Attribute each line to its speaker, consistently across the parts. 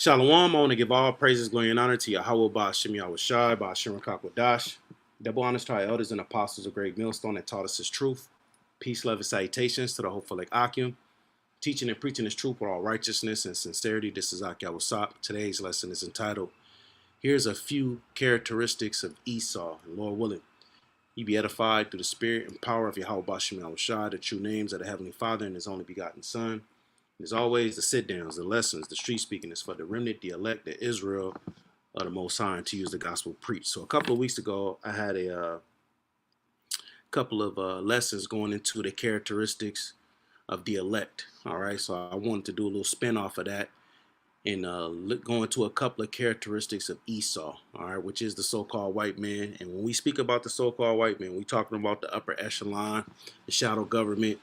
Speaker 1: Shalom, I want to give all praises, glory, and honor to Yahweh Ba'ashem Yahushai, Ba'ashem Rakakwadash. Double honors to our elders and apostles of Great Millstone that taught us his truth. Peace, love, and salutations to the hopeful like Akim. Teaching and preaching his truth with all righteousness and sincerity. This is Ak Yawasap. Today's lesson is entitled, Here's a Few Characteristics of Esau. And Lord willing, you be edified through the spirit and power of Yahweh Ba'ashem Yahushai, the true names of the Heavenly Father and his only begotten Son. As always, the sit-downs, the lessons, the street speaking is for the remnant, the elect, the Israel of the Most High, and to use the gospel preached. So a couple of weeks ago, I had a couple of lessons going into the characteristics of the elect. All right, so I wanted to do a little spin off of that and go into a couple of characteristics of Esau, all right, which is the so-called white man. And when we speak about the so-called white man, we're talking about the upper echelon, the shadow government,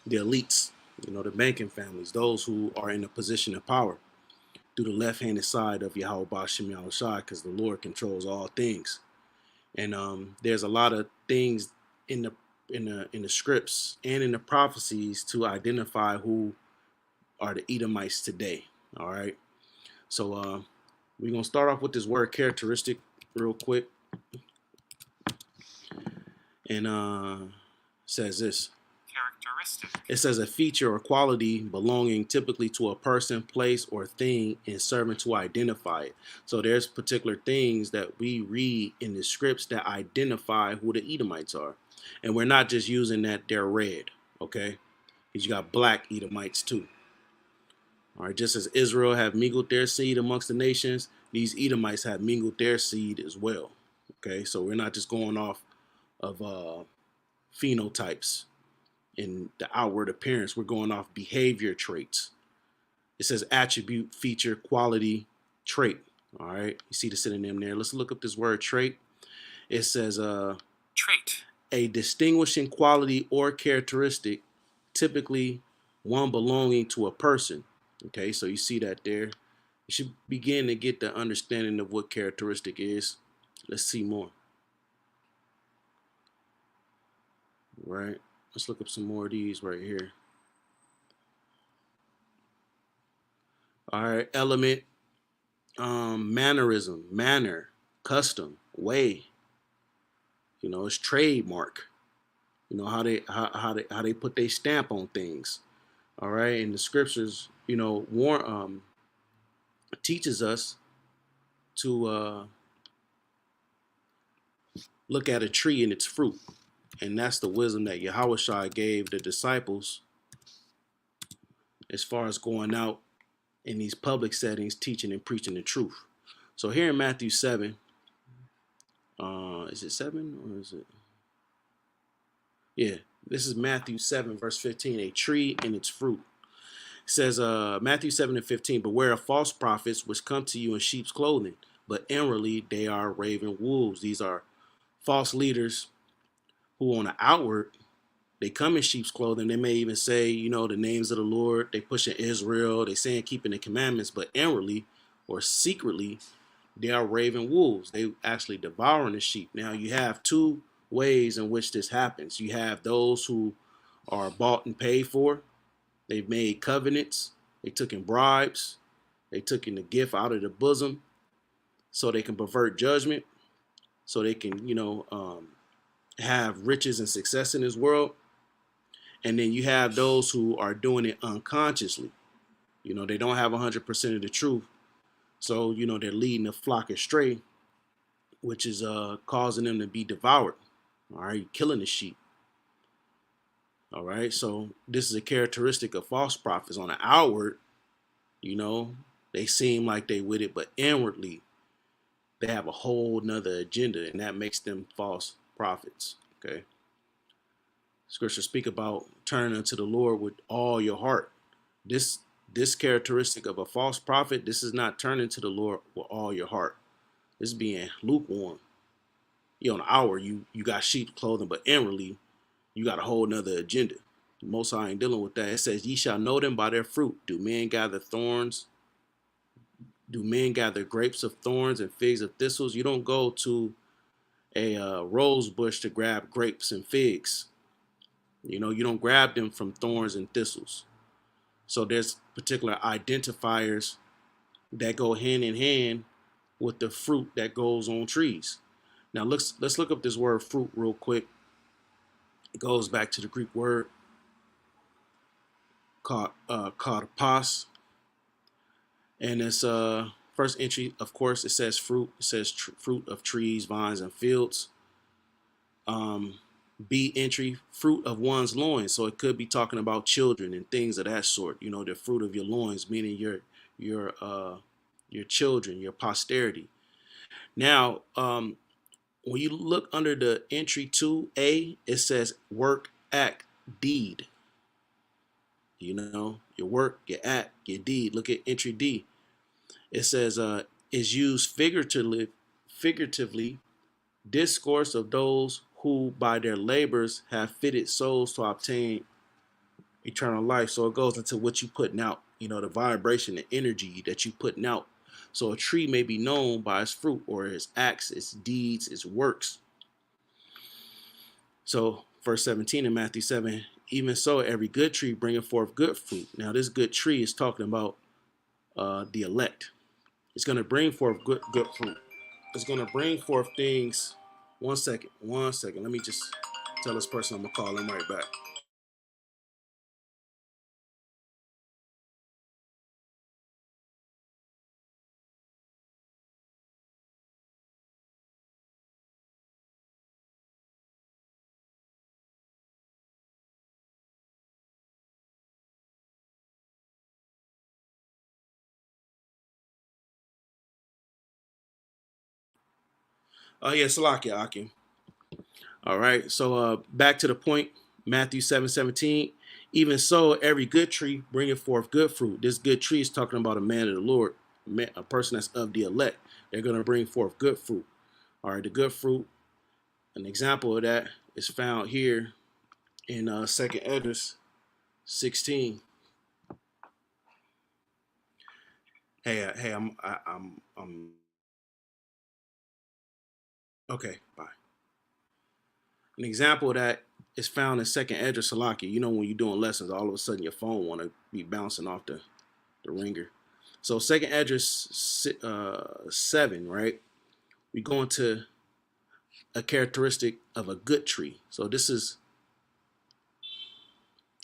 Speaker 1: the elites, the banking families, those who are in a position of power through the left-handed side of Yahweh Ba'ashem Yahushai, because the Lord controls all things. And there's a lot of things in the scripts and in the prophecies to identify who are the Edomites today. All right. So we're gonna start off with this word characteristic real quick, and says this. It says a feature or quality belonging typically to a person, place, or thing and serving to identify it. So there's particular things that we read in the scripts that identify who the Edomites are. And we're not just using that they're red, okay? Because you got black Edomites too. All right, just as Israel have mingled their seed amongst the nations, these Edomites have mingled their seed as well. Okay, so we're not just going off of phenotypes in the outward appearance. We're going off behavior traits. It says attribute, feature, quality, trait. All right, you see the synonym there. Let's look up this word trait. It says trait, a distinguishing quality or characteristic, typically one belonging to a person. Okay, so you see that there. You should begin to get the understanding of what characteristic is. Let's see more. All right. Let's look up some more of these right here. All right, element, mannerism, manner, custom, way. It's trademark. How they put their stamp on things. All right, and the scriptures, teaches us to look at a tree and its fruit, and that's the wisdom that Yahushua gave the disciples as far as going out in these public settings, teaching and preaching the truth. So here in Matthew 7, is it 7 or is it? Yeah, this is Matthew 7, verse 15, a tree and its fruit. It says, Matthew 7 and 15, beware of false prophets which come to you in sheep's clothing, but inwardly they are raven wolves. These are false leaders who on the outward, they come in sheep's clothing. They may even say, the names of the Lord. They pushing Israel. They saying keeping the commandments, but inwardly or secretly, they are raven wolves. They actually devouring the sheep. Now you have two ways in which this happens. You have those who are bought and paid for. They've made covenants. They took in bribes. They took in the gift out of the bosom so they can pervert judgment, so they can, have riches and success in this world. And then you have those who are doing it unconsciously. They don't have 100% of the truth. So, they're leading the flock astray, which is causing them to be devoured. All right, killing the sheep. All right, so this is a characteristic of false prophets. On the outward, they seem like they with it, but inwardly, they have a whole nother agenda, and that makes them false prophets. Okay. Scripture speak about turning unto the Lord with all your heart. This characteristic of a false prophet, this is not turning to the Lord with all your heart. This is being lukewarm. On the hour, you got sheep's clothing, but inwardly, you got a whole nother agenda. The Most High ain't dealing with that. It says, ye shall know them by their fruit. Do men gather thorns? Do men gather grapes of thorns and figs of thistles? You don't go to a rose bush to grab grapes and figs. You don't grab them from thorns and thistles. So there's particular identifiers that go hand in hand with the fruit that goes on trees. Now let's look up this word fruit real quick. It goes back to the Greek word called karpos, and it's first entry. Of course, it says fruit. It says fruit of trees, vines, and fields. Um, B entry, fruit of one's loins. So it could be talking about children and things of that sort. You know, the fruit of your loins, meaning your children, your posterity. Now, when you look under the entry 2A, it says work, act, deed. You know, your work, your act, your deed. Look at entry D. It says is used figuratively discourse of those who by their labors have fitted souls to obtain eternal life. So it goes into what you putting out, you know, the vibration, the energy that you putting out. So a tree may be known by its fruit or its acts, its deeds, its works. So verse 17 in Matthew 7, even so every good tree bringeth forth good fruit. Now this good tree is talking about the elect. It's going to bring forth good fruit. It's going to bring forth things. One second. Let me just tell this person I'm going to call him right back. Oh, yeah, Salakia Akim. All right. So back to the point, Matthew 7:17. Even so, every good tree bringeth forth good fruit. This good tree is talking about a man of the Lord, a person that's of the elect. They're going to bring forth good fruit. All right, the good fruit. An example of that is found here in 2nd Esdras 16. Hey, I'm okay. Bye. An example of that is found in 2nd Esdras Salaki. You know, when you're doing lessons, all of a sudden your phone want to be bouncing off the ringer. So 2nd Esdras 7, right? We go into a characteristic of a good tree. So this is,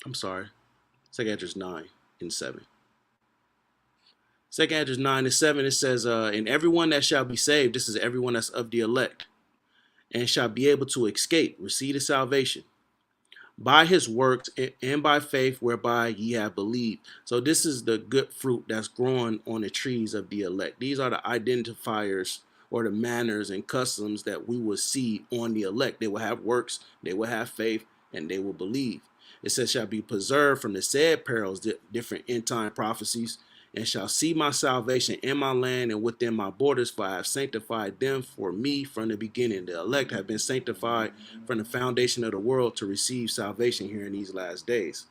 Speaker 1: I'm sorry, 2nd Esdras 9 and 7. 2nd Esdras 9 and 7, it says, and everyone that shall be saved, this is everyone that's of the elect, and shall be able to escape, receive the salvation by his works and by faith whereby ye have believed. So this is the good fruit that's growing on the trees of the elect. These are the identifiers or the manners and customs that we will see on the elect. They will have works, they will have faith, and they will believe. It says, shall be preserved from the said perils, different end time prophecies, and shall see my salvation in my land and within my borders, for I have sanctified them for me from the beginning. The elect have been sanctified from the foundation of the world to receive salvation here in these last days.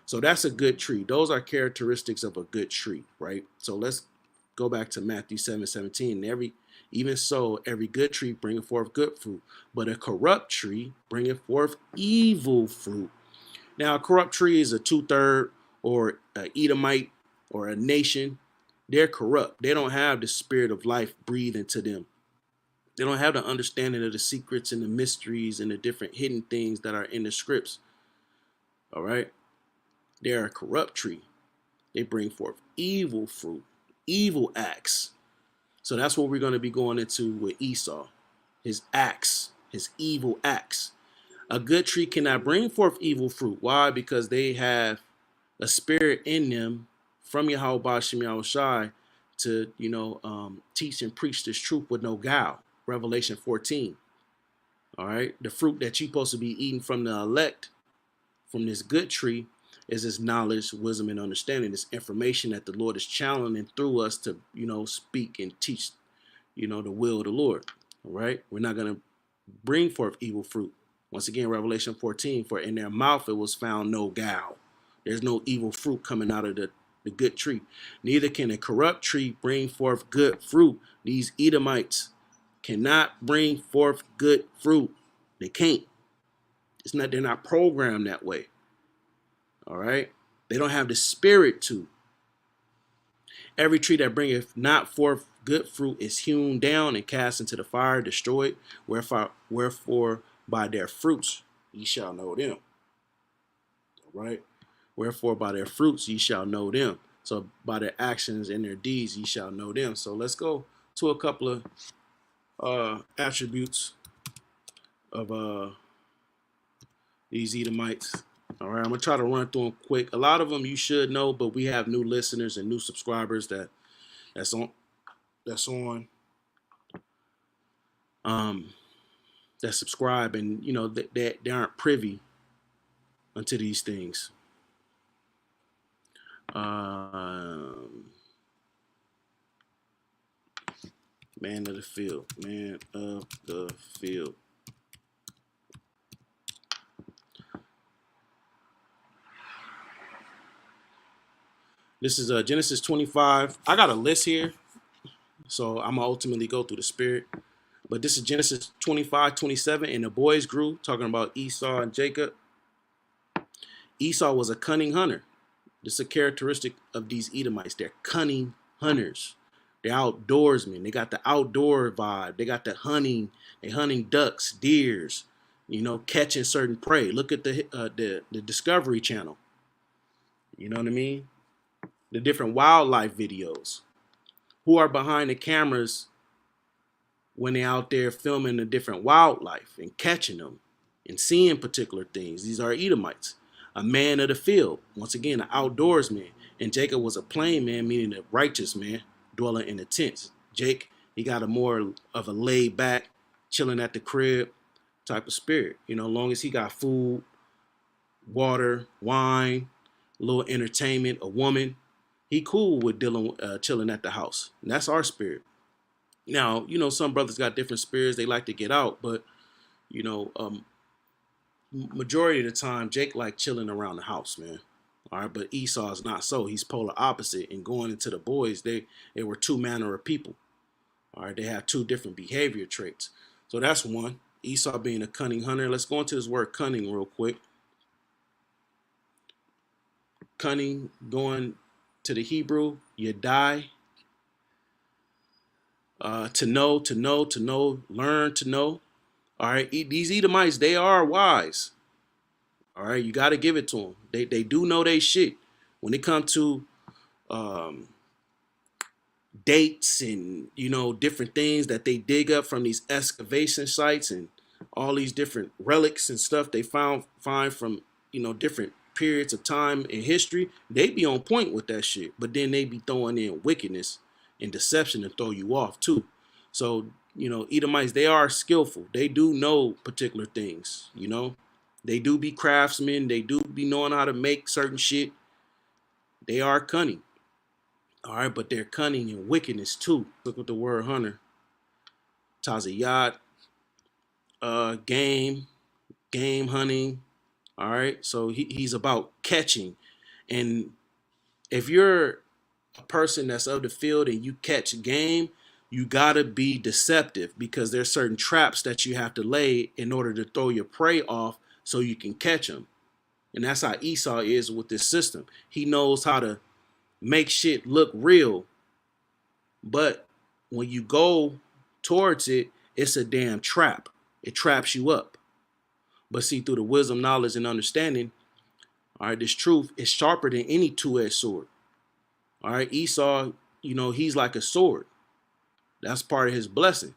Speaker 1: So that's a good tree. Those are characteristics of a good tree, right? So let's go back to Matthew 7:17. Even so, every good tree bringeth forth good fruit, but a corrupt tree bringeth forth evil fruit. Now, a corrupt tree is a two-third or an Edomite or a nation. They're corrupt. They don't have the spirit of life breathed into them. They don't have the understanding of the secrets and the mysteries and the different hidden things that are in the scripts. All right. They're a corrupt tree. They bring forth evil fruit, evil acts. So that's what we're going to be going into with Esau. His acts, his evil acts. A good tree cannot bring forth evil fruit. Why? Because they have a spirit in them from Yahweh Bashem Yahushai to, teach and preach this truth with no guile. Revelation 14. All right. The fruit that you're supposed to be eating from the elect, from this good tree, is this knowledge, wisdom, and understanding, this information that the Lord is channeling through us to, speak and teach, the will of the Lord. All right. We're not going to bring forth evil fruit. Once again, Revelation 14, for in their mouth it was found no guile. There's no evil fruit coming out of the good tree. Neither can a corrupt tree bring forth good fruit. These Edomites cannot bring forth good fruit. They can't. They're not programmed that way. All right. They don't have the spirit to. Every tree that bringeth not forth good fruit is hewn down and cast into the fire, destroyed. Wherefore by their fruits ye shall know them. All right. Wherefore by their fruits ye shall know them. So by their actions and their deeds ye shall know them. So let's go to a couple of attributes of these Edomites. All right, I'm gonna try to run through them quick. A lot of them you should know, but we have new listeners and new subscribers that's on that subscribe, and you know that they aren't privy unto these things. Man of the field, man of the field. This is Genesis 25. I got a list here, so I'm gonna ultimately go through the spirit. But this is Genesis 25, 27, and the boys grew, talking about Esau and Jacob. Esau was a cunning hunter. This is a characteristic of these Edomites. They're cunning hunters. They're outdoorsmen. They got the outdoor vibe. They got the hunting. They hunting ducks, deers, you know, catching certain prey. Look at the Discovery Channel. You know what I mean? The different wildlife videos. Who are behind the cameras when they're out there filming the different wildlife and catching them and seeing particular things? These are Edomites. A man of the field. Once again, an outdoorsman. And Jacob was a plain man, meaning a righteous man, dwelling in the tents. Jake, he got a more of a laid back, chilling at the crib type of spirit. You know, as long as he got food, water, wine, a little entertainment, a woman, he cool with chilling at the house. And that's our spirit. Now, you know, some brothers got different spirits. They like to get out, but, you know, majority of the time, Jake like chilling around the house, man. All right, but Esau is not so. He's polar opposite. And going into the boys, they were two manner of people. All right, they have two different behavior traits. So that's one. Esau being a cunning hunter. Let's go into this word cunning real quick. Cunning, going to the Hebrew, yadai. To know, learn to know. All right, these Edomites, they are wise. All right, you got to give it to them. They do know they shit. When it comes to dates and, you know, different things that they dig up from these excavation sites and all these different relics and stuff they find from, you know, different periods of time in history, they be on point with that shit. But then they be throwing in wickedness and deception to throw you off too. So, you know, Edomites, they are skillful. They do know particular things, you know. They do be craftsmen. They do be knowing how to make certain shit. They are cunning. All right, but they're cunning and wickedness too. Look at the word hunter. Tazayat, game hunting. All right, so he's about catching. And if you're a person that's of the field and you catch game, you gotta be deceptive because there's certain traps that you have to lay in order to throw your prey off so you can catch them. And that's how Esau is with this system. He knows how to make shit look real, but when you go towards it, it's a damn trap. It traps you up. But see, through the wisdom, knowledge, and understanding, all right, this truth is sharper than any two-edged sword. All right, Esau, you know, he's like a sword. That's part of his blessing.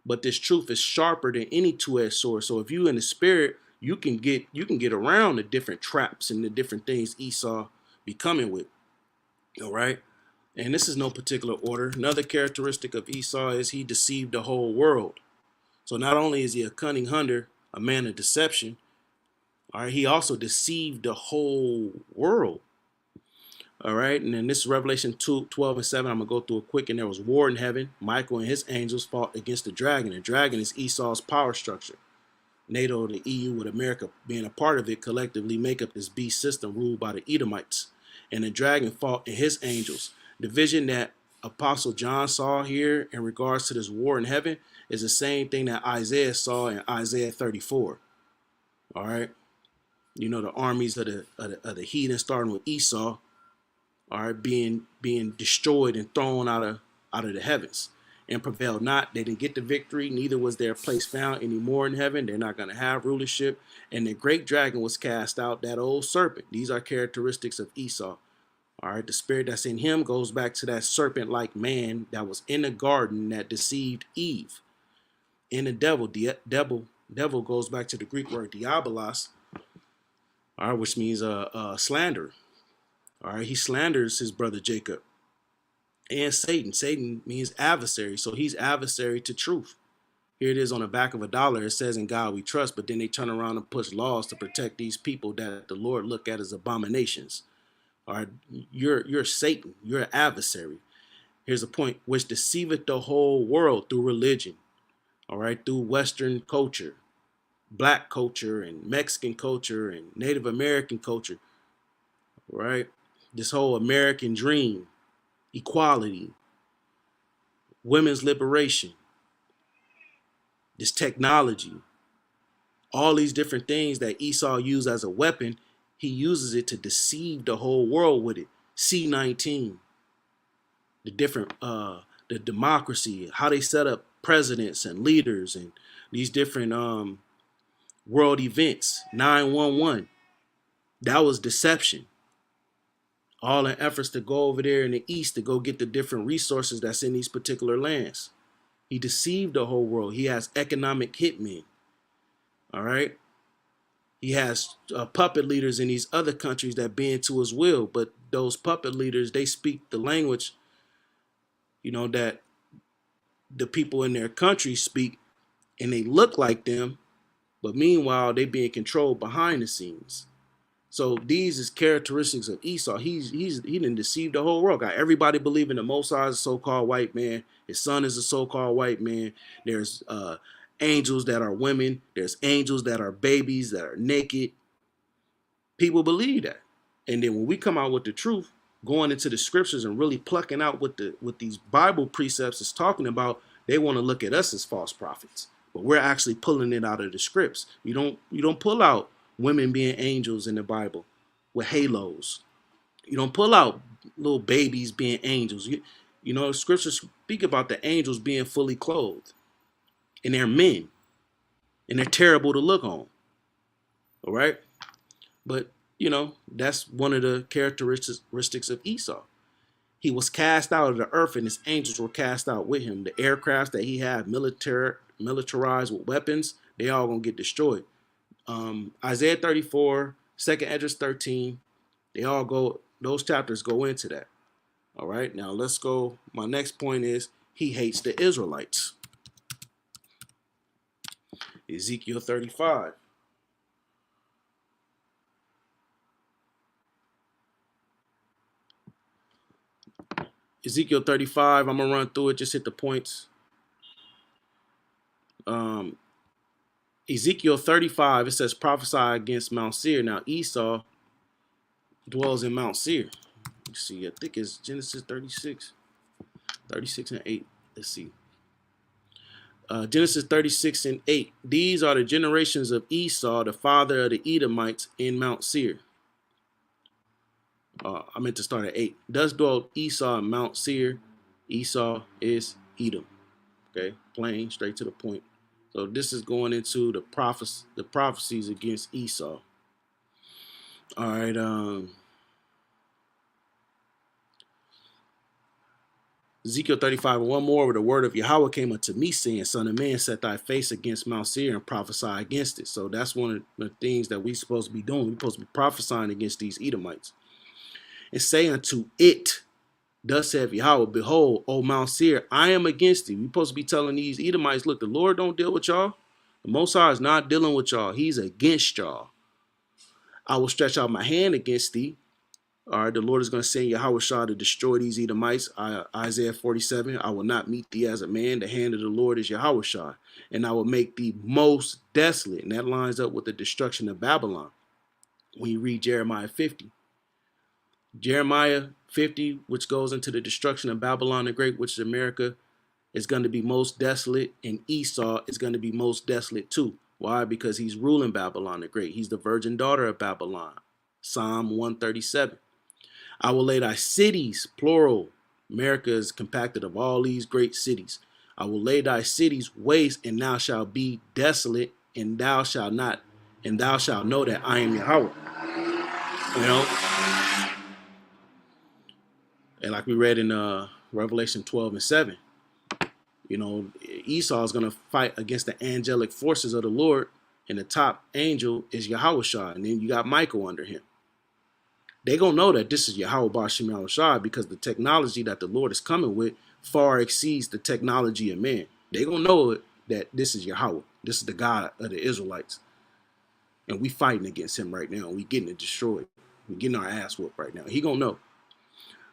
Speaker 1: But this truth is sharper than any two-edged sword. So if you in the spirit, you can get around the different traps and the different things Esau be coming with. All right. And this is no particular order. Another characteristic of Esau is he deceived the whole world. So not only is he a cunning hunter, a man of deception, all right, he also deceived the whole world. All right, and then this is Revelation 2:12 and 7. I'm going to go through it quick. And there was war in heaven. Michael and his angels fought against the dragon. The dragon is Esau's power structure. NATO, the EU, with America being a part of it, collectively make up this beast system ruled by the Edomites. And the dragon fought in his angels. The vision that Apostle John saw here in regards to this war in heaven is the same thing that Isaiah saw in Isaiah 34. All right. You know, the armies of the heathen starting with Esau. are being destroyed and thrown out of the heavens, and prevailed not. They didn't get the victory, neither was their place found anymore in heaven. They're not going to have rulership. And the great dragon was cast out, that old serpent. These are characteristics of Esau. All right, the spirit that's in him goes back to that serpent-like man that was in the garden that deceived Eve. And the devil goes back to the Greek word diabolos, all right, which means slander. All right, he slanders his brother Jacob. And Satan. Satan means adversary, so he's adversary to truth. Here it is on the back of a dollar. It says, "In God we trust," but then they turn around and push laws to protect these people that the Lord look at as abominations. All right, you're Satan. You're an adversary. Here's a point: which deceiveth the whole world through religion. All right, through Western culture, black culture, and Mexican culture, and Native American culture. Right, this whole American dream, equality, women's liberation, this technology, all these different things that Esau used as a weapon, he uses it to deceive the whole world with it. C-19, the different, the democracy, how they set up presidents and leaders and these different world events, 911, that was deception. All in efforts to go over there in the East to go get the different resources that's in these particular lands. He deceived the whole world. He has economic hitmen. All right. He has puppet leaders in these other countries that bend to his will. But those puppet leaders, they speak the language, that the people in their country speak, and they look like them. But meanwhile, they being controlled behind the scenes. So these is characteristics of Esau. He didn't deceive the whole world. Got everybody believing the Most High is a so-called white man. His son is a so-called white man. There's angels that are women. There's angels that are babies that are naked. People believe that. And then when we come out with the truth, going into the scriptures and really plucking out what these Bible precepts is talking about, they want to look at us as false prophets. But we're actually pulling it out of the scripts. You don't pull out women being angels in the Bible with halos. You don't pull out little babies being angels. Scriptures speak about the angels being fully clothed. And they're men. And they're terrible to look on. All right? But, that's one of the characteristics of Esau. He was cast out of the earth and his angels were cast out with him. The aircrafts that he had militarized with weapons, they all going to get destroyed. Isaiah 34, 2nd Esdras 13, those chapters go into that. All right, now let's go. My next point is he hates the Israelites. Ezekiel 35. Ezekiel 35, I'm going to run through it, just hit the points. Ezekiel 35, it says, prophesy against Mount Seir. Now, Esau dwells in Mount Seir. Let's see, I think it's Genesis 36 and 8. Let's see. Genesis 36 and 8. These are the generations of Esau, the father of the Edomites in Mount Seir. I meant to start at 8. Thus dwelt Esau in Mount Seir. Esau is Edom. Okay, plain, straight to the point. So this is going into the prophecies against Esau. All right. Ezekiel 35, one more, where the word of Yahweh came unto me, saying, Son of man, set thy face against Mount Seir and prophesy against it. So that's one of the things that we're supposed to be doing. We're supposed to be prophesying against these Edomites. And say unto it, thus saith Yahweh, behold, O Mount Seir, I am against thee. We're supposed to be telling these Edomites, look, the Lord don't deal with y'all. The Most High is not dealing with y'all. He's against y'all. I will stretch out my hand against thee. All right, the Lord is going to send Yahweh Shah to destroy these Edomites. Isaiah 47, I will not meet thee as a man. The hand of the Lord is Yahweh Shah. And I will make thee most desolate. And that lines up with the destruction of Babylon. When you read Jeremiah 50. Jeremiah 50, which goes into the destruction of Babylon the Great, which is America, is going to be most desolate, and Esau is going to be most desolate too. Why? Because he's ruling Babylon the Great. He's the virgin daughter of Babylon. Psalm 137. I will lay thy cities, plural. America is compacted of all these great cities. I will lay thy cities waste, and thou shalt be desolate, and thou shalt know that I am Yahweh. You know, and like we read in Revelation 12:7, you know, Esau is going to fight against the angelic forces of the Lord, and the top angel is Yahushua, and then you got Michael under him. They're going to know that this is Yahweh Bashim Yahushua because the technology that the Lord is coming with far exceeds the technology of man. They're going to know that this is Yahweh. This is the God of the Israelites. And we fighting against him right now. We getting it destroyed. We getting our ass whooped right now. He going to know.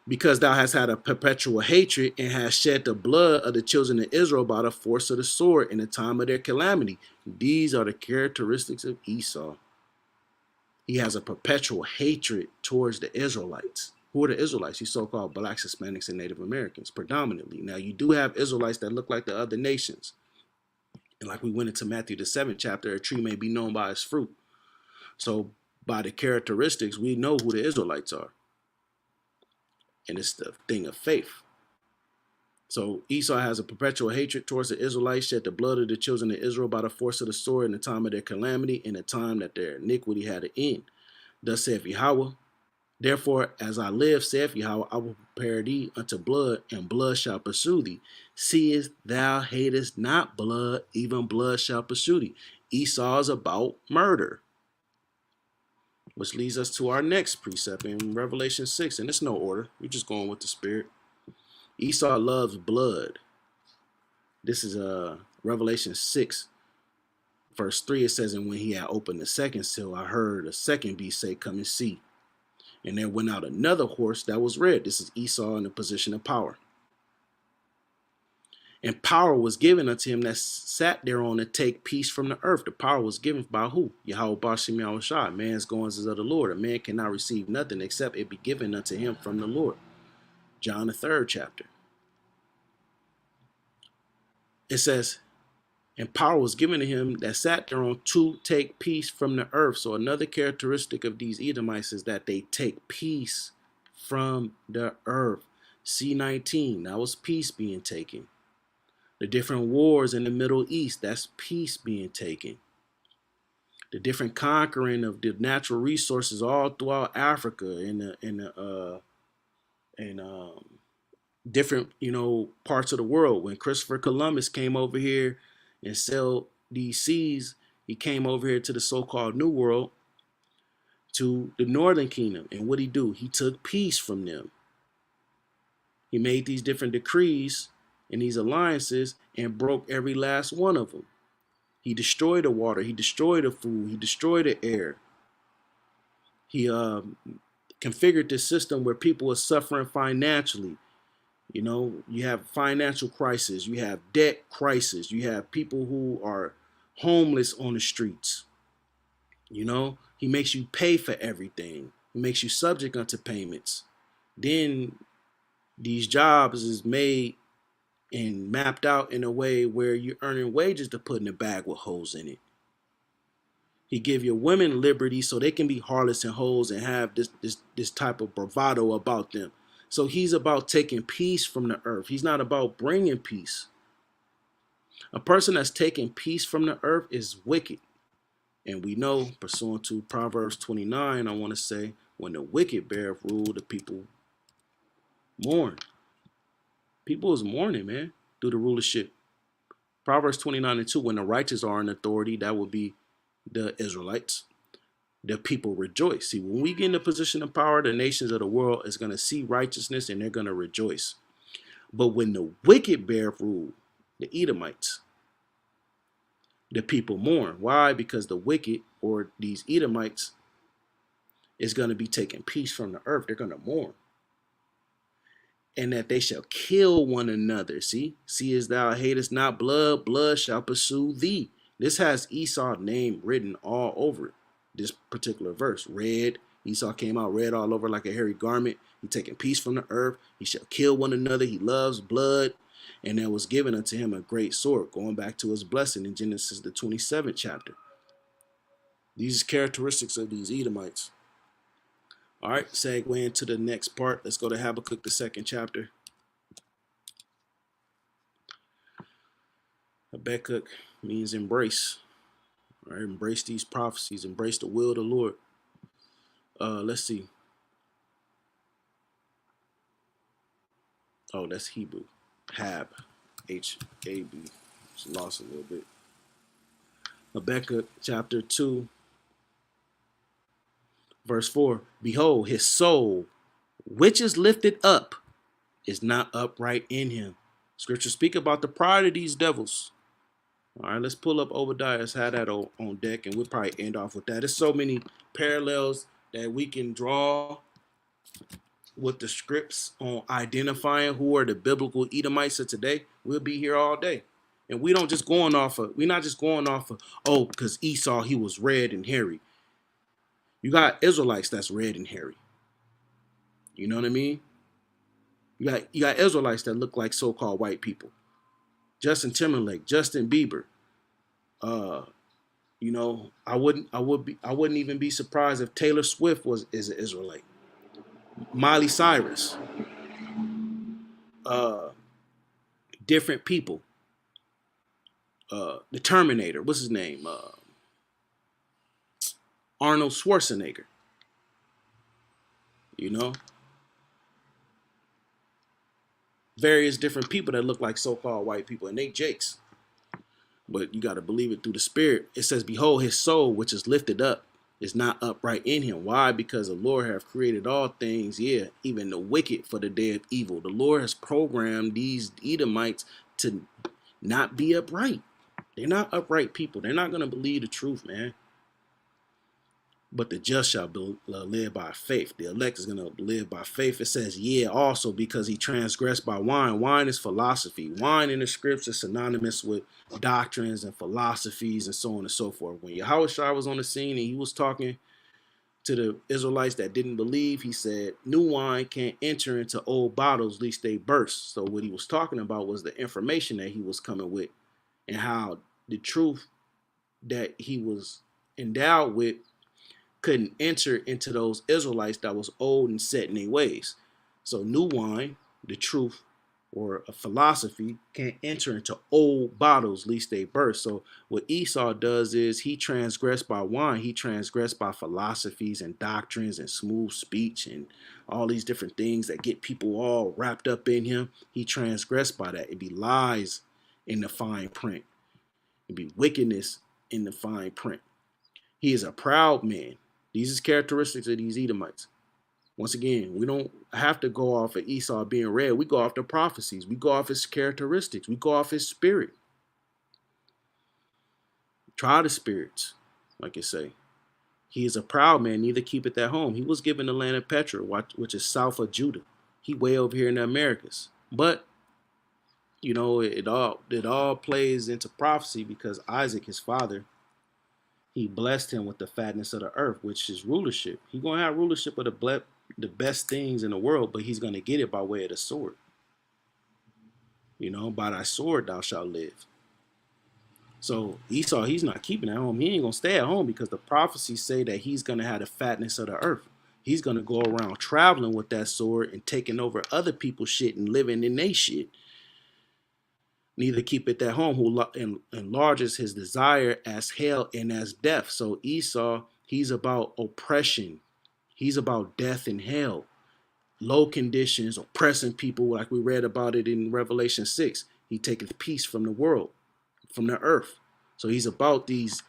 Speaker 1: Because thou hast had a perpetual hatred and hast shed the blood of the children of Israel by the force of the sword in the time of their calamity. These are the characteristics of Esau. He has a perpetual hatred towards the Israelites. Who are the Israelites? These so-called blacks, Hispanics, and Native Americans, predominantly. Now, you do have Israelites that look like the other nations. And like we went into Matthew the 7th chapter, a tree may be known by its fruit. So by the characteristics, we know who the Israelites are. And it's the thing of faith. So Esau has a perpetual hatred towards the Israelites, shed the blood of the children of Israel by the force of the sword in the time of their calamity, in the time that their iniquity had an end. Thus saith Yahweh, therefore, as I live, saith Yahweh, I will prepare thee unto blood, and blood shall pursue thee. Seest thou hatest not blood, even blood shall pursue thee. Esau is about murder. Which leads us to our next precept in Revelation 6. And it's no order. We're just going with the spirit. Esau loves blood. This is Revelation 6, verse 3. It says, and when he had opened the second seal, I heard a second beast say, come and see. And there went out another horse that was red. This is Esau in the position of power. And power was given unto him that sat thereon to take peace from the earth. The power was given by who? Yahweh Bashim Yahushua. Man's goings is of the Lord. A man cannot receive nothing except it be given unto him from the Lord. John the 3rd chapter. It says, and power was given to him that sat thereon to take peace from the earth. So another characteristic of these Edomites is that they take peace from the earth. C-19, that was peace being taken. The different wars in the Middle East, that's peace being taken. The different conquering of the natural resources all throughout Africa and different, parts of the world. When Christopher Columbus came over here and sailed these seas, he came over here to the so-called New World, to the Northern Kingdom. And what did he do? He took peace from them. He made these different decrees and these alliances and broke every last one of them. He destroyed the water. He destroyed the food. He destroyed the air. He configured this system where people are suffering financially. You have financial crisis. You have debt crisis. You have people who are homeless on the streets. He makes you pay for everything. He makes you subject unto payments. Then these jobs is made and mapped out in a way where you're earning wages to put in a bag with holes in it. He give your women liberty so they can be harlots and hoes and have this type of bravado about them. So he's about taking peace from the earth. He's not about bringing peace. A person that's taking peace from the earth is wicked. And we know, pursuant to Proverbs 29, I want to say, when the wicked beareth rule, the people mourn. People is mourning, man, through the rulership. Proverbs 29:2, when the righteous are in authority, that would be the Israelites. The people rejoice. See, when we get in a position of power, the nations of the world is going to see righteousness and they're going to rejoice. But when the wicked bear rule, the Edomites, the people mourn. Why? Because the wicked, or these Edomites, is going to be taking peace from the earth. They're going to mourn. And that they shall kill one another. See as thou hatest not blood, blood shall pursue thee. This has Esau's name written all over it. This particular verse. Red. Esau came out red all over like a hairy garment. He taking peace from the earth. He shall kill one another. He loves blood. And there was given unto him a great sword. Going back to his blessing in Genesis the 27th chapter. These characteristics of these Edomites. All right, segue into the next part. Let's go to Habakkuk, the second chapter. Habakkuk means embrace. All right, embrace these prophecies, embrace the will of the Lord. Let's see. Oh, that's Hebrew. H-A-B. Just lost a little bit. Habakkuk chapter 2, verse 4. Behold, his soul, which is lifted up, is not upright in him. Scripture speak about the pride of these devils. All right, let's pull up Obadiah. Let's have that on deck, and we'll probably end off with that. There's so many parallels that we can draw with the scripts on identifying who are the biblical Edomites of today. We'll be here all day. And we don't just going off of, we're not just going off of, oh, because Esau, he was red and hairy. You got Israelites that's red and hairy. You know what I mean? You got Israelites that look like so-called white people. Justin Timberlake, Justin Bieber. You know, I wouldn't even be surprised if Taylor Swift is an Israelite. Miley Cyrus. Different people. The Terminator, what's his name? Arnold Schwarzenegger. You know? Various different people that look like so-called white people, and they jakes. But you got to believe it through the spirit. It says, behold, his soul, which is lifted up, is not upright in him. Why? Because the Lord hath created all things, yeah, even the wicked for the day of evil. The Lord has programmed these Edomites to not be upright. They're not upright people. They're not going to believe the truth, man. But the just shall live by faith. The elect is going to live by faith. It says, yeah, also because he transgressed by wine. Wine is philosophy. Wine in the scripts is synonymous with doctrines and philosophies and so on and so forth. When Yahushua was on the scene and he was talking to the Israelites that didn't believe, he said, new wine can't enter into old bottles, lest they burst. So what he was talking about was the information that he was coming with and how the truth that he was endowed with couldn't enter into those Israelites that was old and set in their ways. So new wine, the truth, or a philosophy can't enter into old bottles lest they burst. So what Esau does is he transgressed by wine. He transgressed by philosophies and doctrines and smooth speech and all these different things that get people all wrapped up in him. He transgressed by that. It'd be lies in the fine print. It'd be wickedness in the fine print. He is a proud man. These is characteristics of these Edomites. Once again, we don't have to go off of Esau being red. We go off the prophecies. We go off his characteristics. We go off his spirit. Try the spirits, like you say. He is a proud man, neither keepeth at home. He was given the land of Petra, which is south of Judah. He way over here in the Americas. But, you know, it all plays into prophecy because Isaac, his father, he blessed him with the fatness of the earth, which is rulership. He's going to have rulership of the best things in the world, but he's going to get it by way of the sword. You know, by thy sword thou shalt live. So Esau, he's not keeping at home. He ain't going to stay at home because the prophecies say that he's going to have the fatness of the earth. He's going to go around traveling with that sword and taking over other people's shit and living in their shit. Neither keepeth at home, who enlarges his desire as hell and as death. So Esau, he's about oppression. He's about death and hell. Low conditions, oppressing people like we read about it in Revelation 6. He taketh peace from the world, from the earth. So he's about these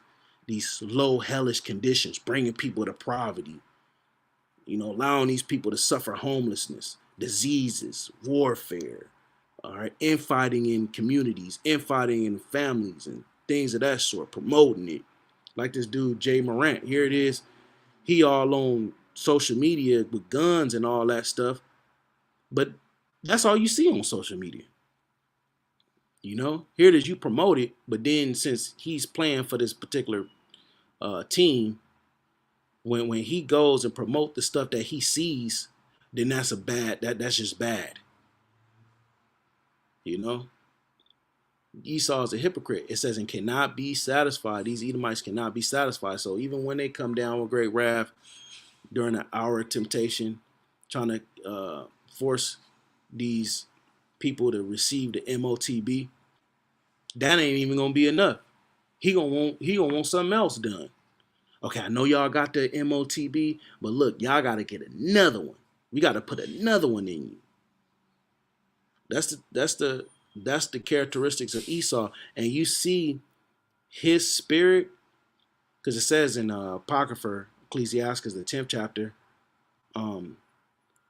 Speaker 1: low hellish conditions, bringing people to poverty. You know, allowing these people to suffer homelessness, diseases, warfare. All right, infighting in communities, infighting in families, and things of that sort, promoting it. Like this dude, Jay Morant. Here it is. He all on social media with guns and all that stuff. But that's all you see on social media. You know, here it is, you promote it, but then since he's playing for this particular team, when he goes and promote the stuff that he sees, then that's that's just bad. You know? Esau is a hypocrite. It says, and cannot be satisfied. These Edomites cannot be satisfied. So even when they come down with great wrath, during the hour of temptation, trying to force these people to receive the MOTB, that ain't even gonna be enough. He gonna want something else done. Okay, I know y'all got the MOTB, but look, y'all gotta get another one. We gotta put another one in you. That's the characteristics of Esau, and you see his spirit, because it says in Apocrypha, Ecclesiastes, the 10th chapter,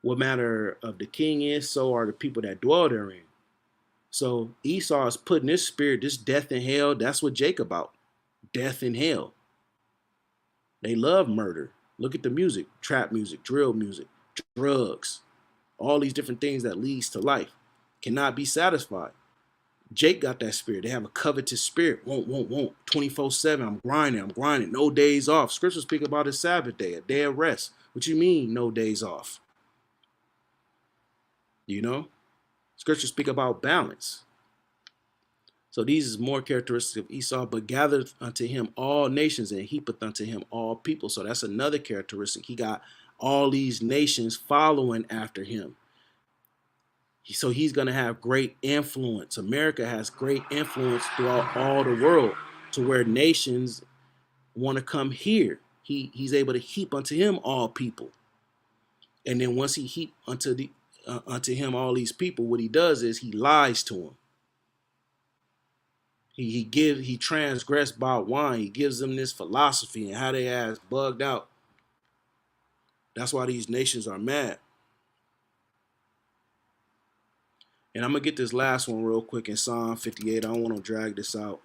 Speaker 1: what matter of the king is, so are the people that dwell therein. So Esau is putting his spirit, this death and hell. That's what Jacob about, death and hell. They love murder. Look at the music, trap music, drill music, drugs, all these different things that leads to life cannot be satisfied. Jake got that spirit. They have a covetous spirit. Won't. 24/7. I'm grinding. No days off. Scriptures speak about a Sabbath day, a day of rest. What you mean, no days off? You know? Scriptures speak about balance. So these is more characteristics of Esau, but gathered unto him all nations and heapeth unto him all people. So that's another characteristic. He got all these nations following after him. So he's going to have great influence. America has great influence throughout all the world, to where nations want to come here. He's able to heap unto him all people. And then once he heap unto him all these people, what he does is he lies to them. He transgressed by wine. He gives them this philosophy and how they ass bugged out. That's why these nations are mad. And I'm going to get this last one real quick in Psalm 58. I don't want to drag this out.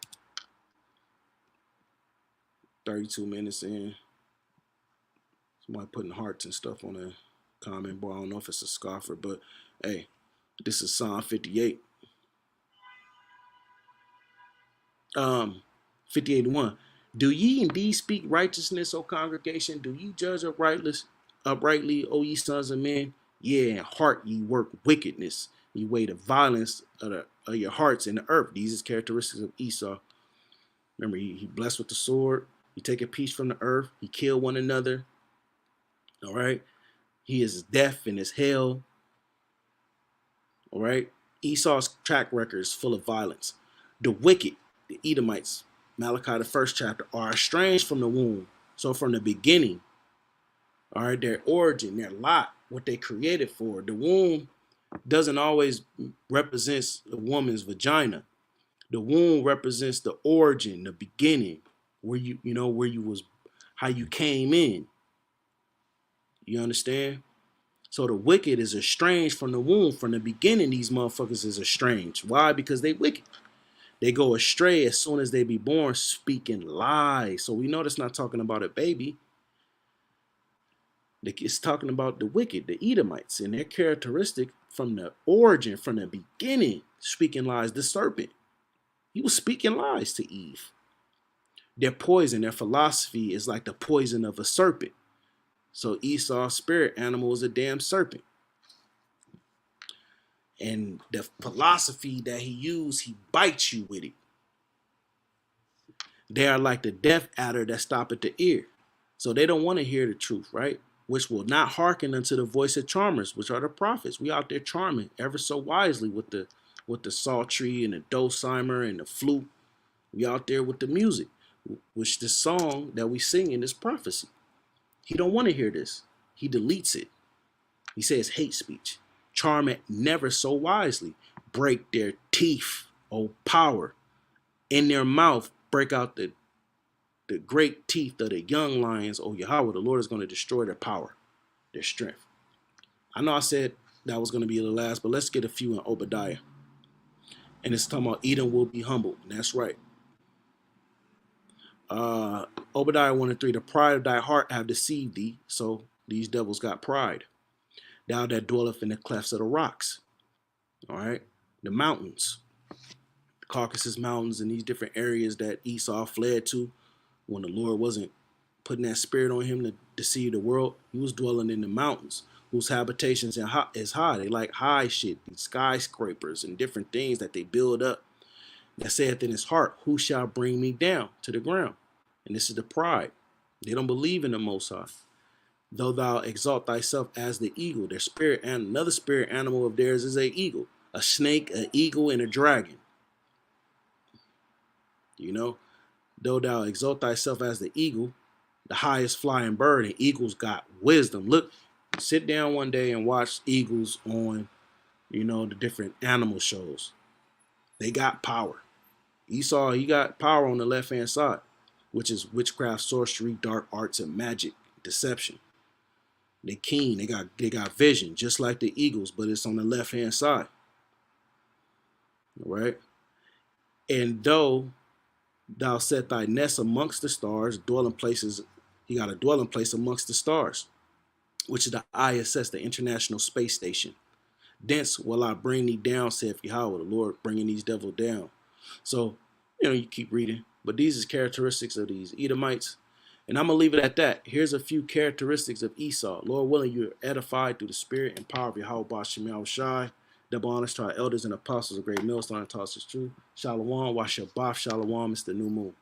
Speaker 1: 32 minutes in. Somebody putting hearts and stuff on the comment bar. I don't know if it's a scoffer, but hey, this is Psalm 58. 58:1. Do ye indeed speak righteousness, O congregation? Do ye judge uprightly, O ye sons of men? Yeah, in heart ye work wickedness. You weigh the violence of your hearts in the earth. These is characteristics of Esau. Remember, he blessed with the sword. He take a piece from the earth. He kill one another. All right. He is death and is hell. All right. Esau's track record is full of violence. The wicked, the Edomites, Malachi the 1st chapter, are estranged from the womb. So from the beginning, all right, their origin, their lot, what they created for. The womb doesn't always represent a woman's vagina. The womb represents the origin, the beginning, where where you was, how you came in. You understand? So the wicked is estranged from the womb. From the beginning, these motherfuckers is estranged. Why? Because they wicked. They go astray as soon as they be born, speaking lies. So we know that's not talking about a baby. It's talking about the wicked, the Edomites, and their characteristic from the origin, from the beginning, speaking lies. The serpent, he was speaking lies to Eve. Their poison, their philosophy is like the poison of a serpent. So Esau's spirit animal is a damn serpent. And the philosophy that he used, he bites you with it. They are like the deaf adder that stop at the ear. So they don't want to hear the truth, right? Which will not hearken unto the voice of charmers, which are the prophets. We out there charming ever so wisely with the psaltery and the dulcimer and the flute. We out there with the music, which the song that we sing in is prophecy. He don't want to hear this. He deletes it. He says hate speech. Charm it never so wisely. Break their teeth, O power. In their mouth, break out the great teeth of the young lions, O Yahweh. The Lord is going to destroy their power, their strength. I know I said that was going to be the last, but let's get a few in Obadiah. And it's talking about Edom will be humbled. And that's right. Obadiah 1 and 3. The pride of thy heart have deceived thee. So these devils got pride. Thou that dwelleth in the clefts of the rocks. All right. The mountains. The Caucasus Mountains and these different areas that Esau fled to when the Lord wasn't putting that spirit on him to deceive the world. He was dwelling in the mountains, whose habitations is high. They like high shit, these skyscrapers and different things that they build up. That saith in his heart, who shall bring me down to the ground? And this is the pride. They don't believe in the Most High. Though thou exalt thyself as the eagle, their spirit and another spirit animal of theirs is a eagle, a snake, an eagle, and a dragon. You know, though thou exalt thyself as the eagle, the highest flying bird, and eagles got wisdom. Look, sit down one day and watch eagles on, the different animal shows. They got power. Esau, he got power on the left hand side, which is witchcraft, sorcery, dark arts, and magic, deception. They keen, they got vision, just like the eagles, but it's on the left hand side. All right. And though thou set thy nest amongst the stars, dwelling places, he got a dwelling place amongst the stars, which is the ISS, the International Space Station. Thence will I bring thee down, saith Yahweh, the Lord bringing these devils down. So, you keep reading, but these is characteristics of these Edomites. And I'm going to leave it at that. Here's a few characteristics of Esau. Lord willing, you're edified through the spirit and power of Yahweh Bashim Yahushai. Double honors to our elders and apostles of Great Millstone and taught us truth. Shalom, Washabaf, Shalom, Mr. New Moon.